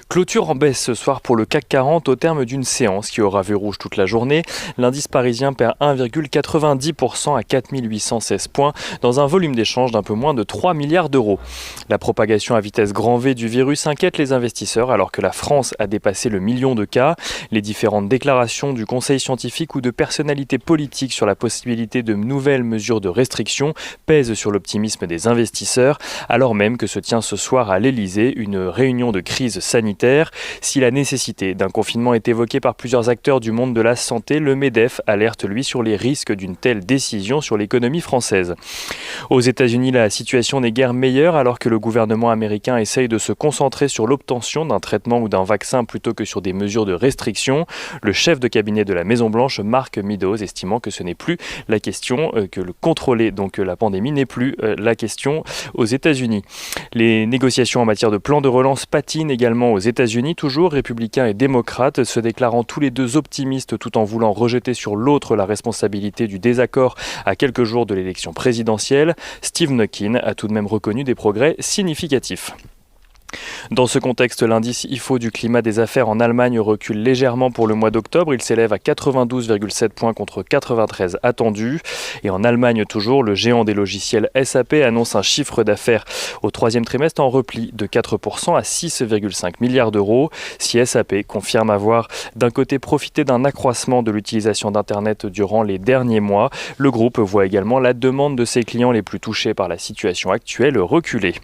Clôture en baisse ce soir pour le CAC 40 au terme d'une séance qui aura vu rouge toute la journée. L'indice parisien perd 1,90% à 4816 points dans un volume d'échange d'un peu moins de 3 milliards d'euros. La propagation à vitesse grand V du virus inquiète les investisseurs alors que la France a dépassé le million de cas. Les différentes déclarations du conseil scientifique ou de personnalités politiques sur la possibilité de nouvelles mesures de restriction pèsent sur l'optimisme des investisseurs, alors même que se tient ce soir à l'Elysée une réunion de crise sanitaire. Si la nécessité d'un confinement est évoquée par plusieurs acteurs du monde de la santé, le MEDEF alerte lui sur les risques d'une telle décision sur l'économie française. Aux États-Unis, la situation n'est guère meilleure alors que le gouvernement américain essaye de se concentrer sur l'obtention d'un traitement ou d'un vaccin plutôt que sur des mesures de restriction. Le chef de cabinet de la Maison-Blanche, Mark Meadows, estimant que ce n'est plus la question, que le contrôler la pandémie n'est plus la question aux États-Unis. Les négociations en matière de plan de relance patinent également aux États-Unis, toujours républicains et démocrates, se déclarant tous les deux optimistes tout en voulant rejeter sur l'autre la responsabilité du désaccord à quelques jours de l'élection présidentielle. Steve Mnuchin a tout de même reconnu des progrès significatifs. Dans ce contexte, l'indice IFO du climat des affaires en Allemagne recule légèrement pour le mois d'octobre. Il s'élève à 92,7 points contre 93 attendus. Et en Allemagne toujours, le géant des logiciels SAP annonce un chiffre d'affaires au troisième trimestre en repli de 4% à 6,5 milliards d'euros. Si SAP confirme avoir d'un côté profité d'un accroissement de l'utilisation d'Internet durant les derniers mois, le groupe voit également la demande de ses clients les plus touchés par la situation actuelle reculer.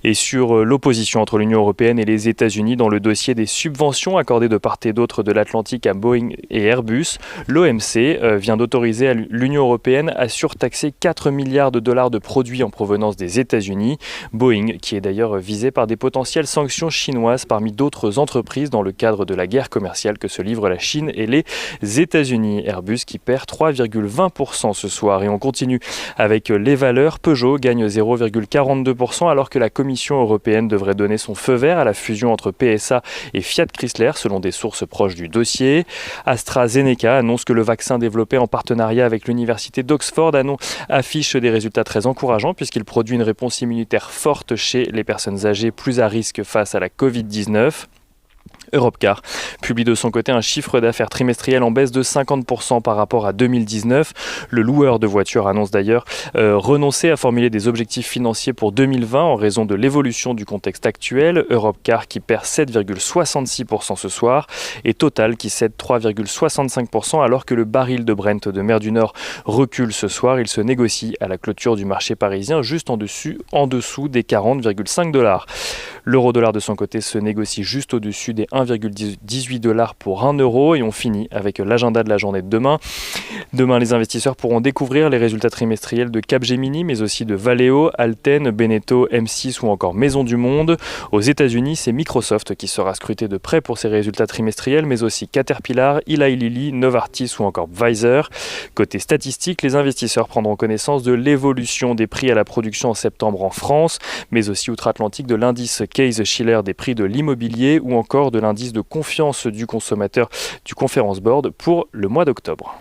Et sur l'opposition entre l'Union européenne et les États-Unis dans le dossier des subventions accordées de part et d'autre de l'Atlantique à Boeing et Airbus, l'OMC vient d'autoriser l'Union européenne à surtaxer 4 milliards de dollars de produits en provenance des États-Unis. Boeing, qui est d'ailleurs visé par des potentielles sanctions chinoises parmi d'autres entreprises dans le cadre de la guerre commerciale que se livrent la Chine et les États-Unis. Airbus qui perd 3,20% ce soir. Et on continue avec les valeurs. Peugeot gagne 0,42% alors que la Commission européenne devrait donner son feu vert à la fusion entre PSA et Fiat Chrysler selon des sources proches du dossier. AstraZeneca annonce que le vaccin développé en partenariat avec l'université d'Oxford affiche des résultats très encourageants puisqu'il produit une réponse immunitaire forte chez les personnes âgées plus à risque face à la Covid-19. Europcar publie de son côté un chiffre d'affaires trimestriel en baisse de 50% par rapport à 2019. Le loueur de voitures annonce d'ailleurs renoncer à formuler des objectifs financiers pour 2020 en raison de l'évolution du contexte actuel. Europcar qui perd 7,66% ce soir et Total qui cède 3,65% alors que le baril de Brent de mer du Nord recule ce soir. Il se négocie à la clôture du marché parisien juste en dessous des 40,5 $. L'euro-dollar de son côté se négocie juste au-dessus des 1,18 $ pour 1 euro et on finit avec l'agenda de la journée de demain. Demain, les investisseurs pourront découvrir les résultats trimestriels de Capgemini, mais aussi de Valeo, Alten, Beneteau, M6 ou encore Maison du Monde. Aux États-Unis, c'est Microsoft qui sera scruté de près pour ses résultats trimestriels, mais aussi Caterpillar, Eli Lilly, Novartis ou encore Pfizer. Côté statistique, les investisseurs prendront connaissance de l'évolution des prix à la production en septembre en France, mais aussi outre-Atlantique de l'indice Case-Shiller des prix de l'immobilier ou encore de l'indice de confiance du consommateur du Conference Board pour le mois d'octobre.